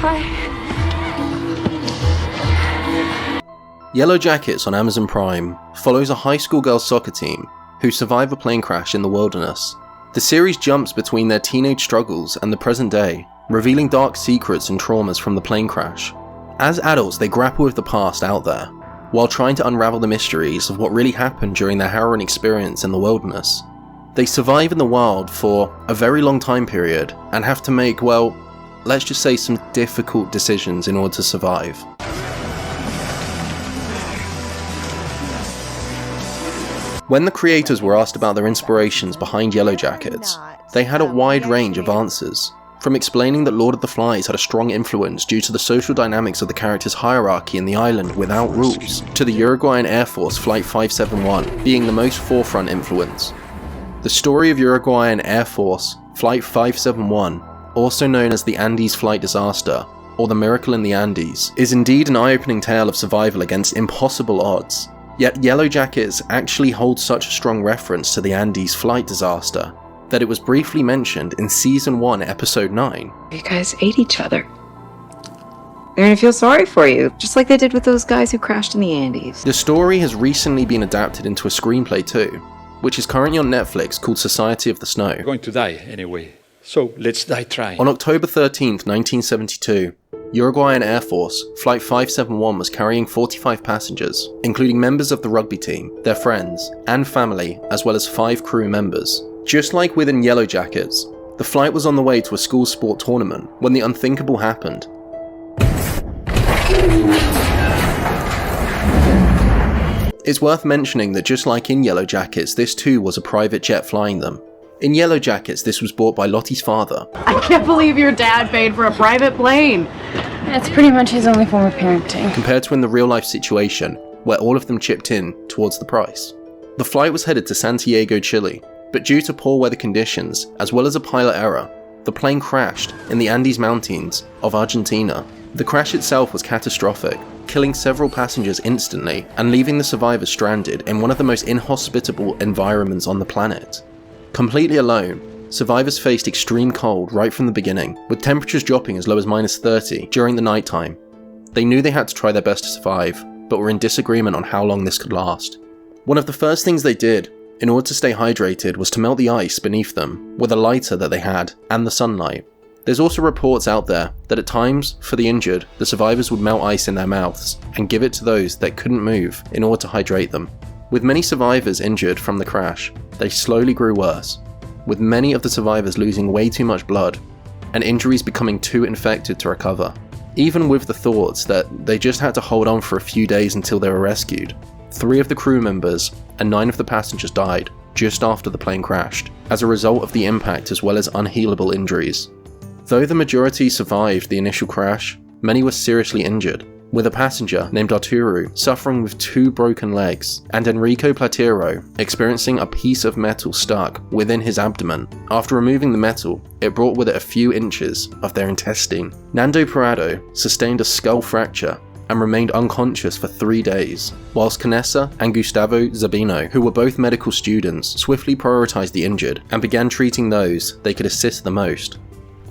Hi. Yellowjackets on Amazon Prime follows a high school girls' soccer team who survive a plane crash in the wilderness. The series jumps between their teenage struggles and the present day, revealing dark secrets and traumas from the plane crash. As adults, they grapple with the past out there, while trying to unravel the mysteries of what really happened during their harrowing experience in the wilderness. They survive in the wild for a very long time period and have to make, well, let's just say some difficult decisions in order to survive. When the creators were asked about their inspirations behind Yellowjackets, they had a wide range of answers, from explaining that Lord of the Flies had a strong influence due to the social dynamics of the characters' hierarchy in the island without rules, to the Uruguayan Air Force Flight 571 being the most forefront influence. The story of Uruguayan Air Force Flight 571, also known as the Andes Flight Disaster, or the Miracle in the Andes, is indeed an eye-opening tale of survival against impossible odds. Yet Yellowjackets actually holds such a strong reference to the Andes flight disaster that it was briefly mentioned in Season 1, Episode 9. You guys ate each other. They're gonna feel sorry for you, just like they did with those guys who crashed in the Andes. The story has recently been adapted into a screenplay too, which is currently on Netflix, called Society of the Snow. We're going to die anyway, so let's die trying. On October 13th, 1972, Uruguayan Air Force Flight 571 was carrying 45 passengers, including members of the rugby team, their friends, and family, as well as 5 crew members. Just like within Yellowjackets, the flight was on the way to a school sport tournament when the unthinkable happened. It's worth mentioning that just like in Yellowjackets, this too was a private jet flying them. In Yellowjackets, this was bought by Lottie's father. I can't believe your dad paid for a private plane. That's pretty much his only form of parenting. Compared to in the real life situation, where all of them chipped in towards the price. The flight was headed to Santiago, Chile, but due to poor weather conditions, as well as a pilot error, the plane crashed in the Andes Mountains of Argentina. The crash itself was catastrophic, killing several passengers instantly and leaving the survivors stranded in one of the most inhospitable environments on the planet. Completely alone, survivors faced extreme cold right from the beginning, with temperatures dropping as low as -30 during the nighttime. They knew they had to try their best to survive, but were in disagreement on how long this could last. One of the first things they did, in order to stay hydrated, was to melt the ice beneath them with a lighter that they had and the sunlight. There's also reports out there that at times, for the injured, the survivors would melt ice in their mouths and give it to those that couldn't move in order to hydrate them. With many survivors injured from the crash, they slowly grew worse, with many of the survivors losing way too much blood and injuries becoming too infected to recover. Even with the thoughts that they just had to hold on for a few days until they were rescued, 3 of the crew members and 9 of the passengers died just after the plane crashed, as a result of the impact as well as unhealable injuries. Though the majority survived the initial crash, many were seriously injured, with a passenger named Arturo suffering with 2 broken legs, and Enrico Platero experiencing a piece of metal stuck within his abdomen. After removing the metal, it brought with it a few inches of their intestine. Nando Parado sustained a skull fracture and remained unconscious for 3 days, whilst Canessa and Gustavo Zabino, who were both medical students, swiftly prioritized the injured and began treating those they could assist the most.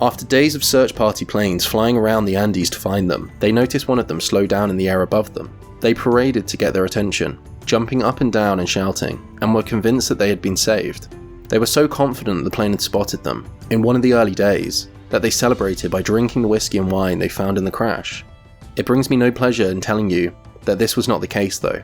After days of search party planes flying around the Andes to find them, they noticed one of them slow down in the air above them. They paraded to get their attention, jumping up and down and shouting, and were convinced that they had been saved. They were so confident the plane had spotted them, in one of the early days, that they celebrated by drinking the whiskey and wine they found in the crash. It brings me no pleasure in telling you that this was not the case though.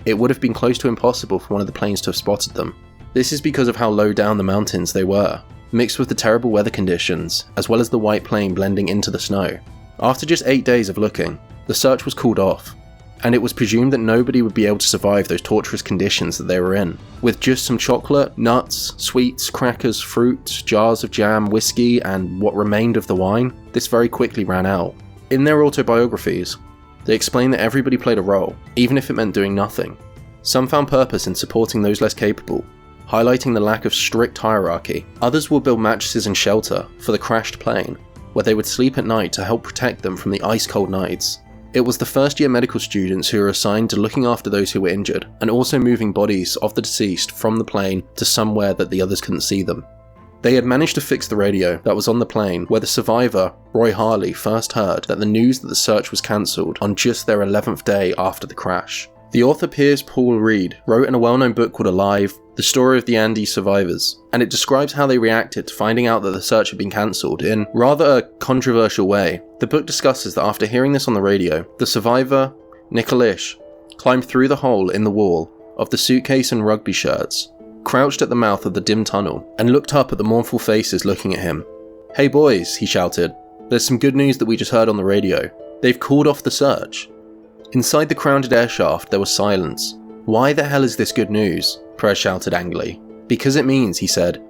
It would have been close to impossible for one of the planes to have spotted them. This is because of how low down the mountains they were, mixed with the terrible weather conditions, as well as the white plane blending into the snow. After just 8 days of looking, the search was called off, and it was presumed that nobody would be able to survive those torturous conditions that they were in. With just some chocolate, nuts, sweets, crackers, fruit, jars of jam, whiskey, and what remained of the wine, this very quickly ran out. In their autobiographies, they explained that everybody played a role, even if it meant doing nothing. Some found purpose in supporting those less capable, highlighting the lack of strict hierarchy. Others will build mattresses and shelter for the crashed plane, where they would sleep at night to help protect them from the ice-cold nights. It was the first-year medical students who were assigned to looking after those who were injured, and also moving bodies of the deceased from the plane to somewhere that the others couldn't see them. They had managed to fix the radio that was on the plane where the survivor, Roy Harley, first heard that the news that the search was cancelled on just their 11th day after the crash. The author Piers Paul Reed wrote in a well-known book called Alive, The Story of the Andes Survivors, and it describes how they reacted to finding out that the search had been cancelled in rather a controversial way. The book discusses that after hearing this on the radio, the survivor, Nicholish, climbed through the hole in the wall of the suitcase and rugby shirts, crouched at the mouth of the dim tunnel, and looked up at the mournful faces looking at him. "Hey boys," he shouted, "there's some good news that we just heard on the radio. They've called off the search." Inside the crowded airshaft there was silence. "Why the hell is this good news?" Perez shouted angrily. "Because it means," he said,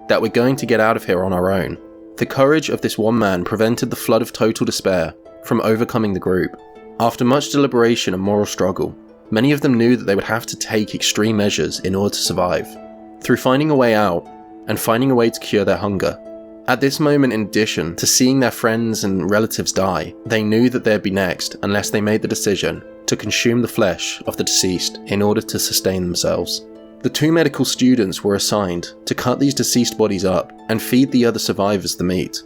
"that we're going to get out of here on our own." The courage of this one man prevented the flood of total despair from overcoming the group. After much deliberation and moral struggle, many of them knew that they would have to take extreme measures in order to survive, through finding a way out and finding a way to cure their hunger. At this moment, in addition to seeing their friends and relatives die, they knew that they'd be next unless they made the decision to consume the flesh of the deceased in order to sustain themselves. The 2 medical students were assigned to cut these deceased bodies up and feed the other survivors the meat.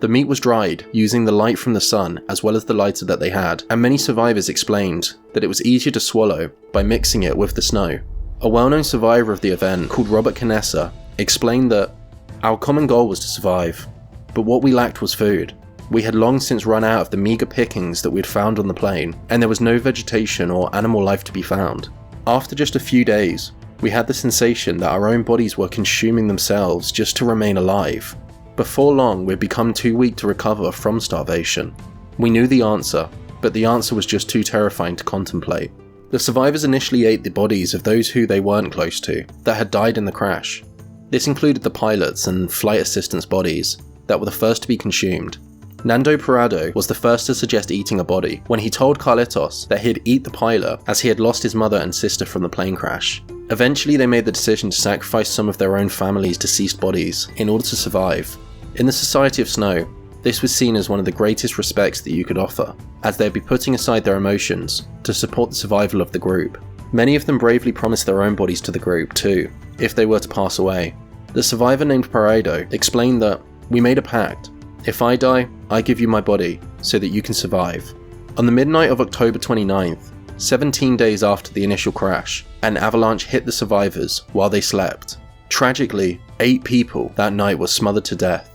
The meat was dried using the light from the sun as well as the lighter that they had, and many survivors explained that it was easier to swallow by mixing it with the snow. A well-known survivor of the event called Robert Canessa explained that our common goal was to survive, but what we lacked was food. We had long since run out of the meager pickings that we had found on the plane, and there was no vegetation or animal life to be found. After just a few days, we had the sensation that our own bodies were consuming themselves just to remain alive. Before long, we'd become too weak to recover from starvation. We knew the answer, but the answer was just too terrifying to contemplate. The survivors initially ate the bodies of those who they weren't close to, that had died in the crash. This included the pilots and flight assistants' bodies, that were the first to be consumed. Nando Parado was the first to suggest eating a body when he told Carlitos that he'd eat the pilot as he had lost his mother and sister from the plane crash. Eventually they made the decision to sacrifice some of their own family's deceased bodies in order to survive. In the Society of Snow, this was seen as one of the greatest respects that you could offer, as they'd be putting aside their emotions to support the survival of the group. Many of them bravely promised their own bodies to the group too, if they were to pass away. The survivor named Parado explained that, "We made a pact. If I die, I give you my body, so that you can survive." On the midnight of October 29th, 17 days after the initial crash, an avalanche hit the survivors while they slept. Tragically, 8 people that night were smothered to death.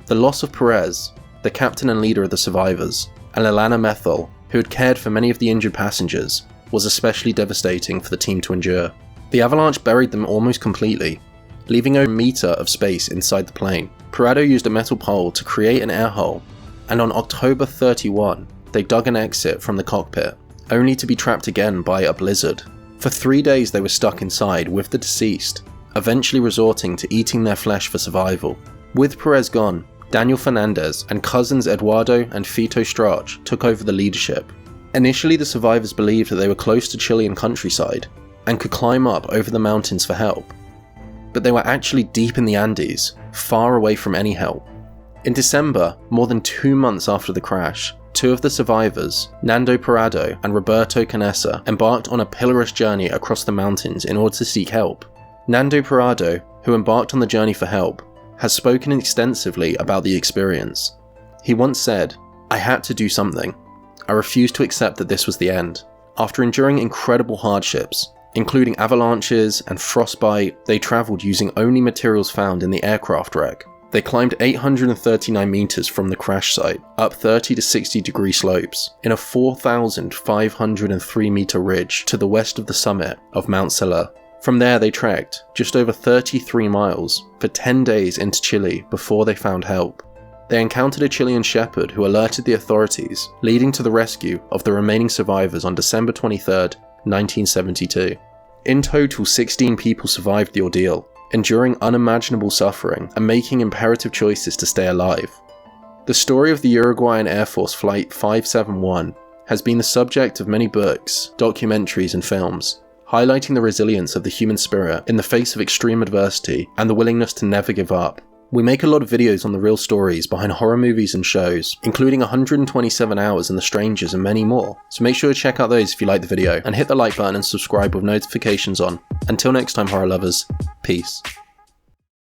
The loss of Perez, the captain and leader of the survivors, and Alana Methel, who had cared for many of the injured passengers, was especially devastating for the team to endure. The avalanche buried them almost completely, leaving a meter of space inside the plane. Parado used a metal pole to create an air hole, and on October 31, they dug an exit from the cockpit, only to be trapped again by a blizzard. For 3 days they were stuck inside with the deceased, eventually resorting to eating their flesh for survival. With Perez gone, Daniel Fernandez and cousins Eduardo and Fito Strach took over the leadership. Initially the survivors believed that they were close to Chilean countryside and could climb up over the mountains for help. But they were actually deep in the Andes, far away from any help. In December, more than 2 months after the crash, 2 of the survivors, Nando Parado and Roberto Canessa, embarked on a pillarous journey across the mountains in order to seek help. Nando Parado, who embarked on the journey for help, has spoken extensively about the experience. He once said, "I had to do something. I refused to accept that this was the end." After enduring incredible hardships, including avalanches and frostbite, they travelled using only materials found in the aircraft wreck. They climbed 839 meters from the crash site, up 30 to 60 degree slopes, in a 4,503 meter ridge to the west of the summit of Mount Silla. From there they trekked just over 33 miles for 10 days into Chile before they found help. They encountered a Chilean shepherd who alerted the authorities, leading to the rescue of the remaining survivors on December 23rd, 1972. In total, 16 people survived the ordeal, enduring unimaginable suffering and making imperative choices to stay alive. The story of the Uruguayan Air Force Flight 571 has been the subject of many books, documentaries and films, highlighting the resilience of the human spirit in the face of extreme adversity and the willingness to never give up. We make a lot of videos on the real stories behind horror movies and shows, including 127 Hours and The Strangers and many more, so make sure to check out those if you like the video, and hit the like button and subscribe with notifications on. Until next time, horror lovers, peace.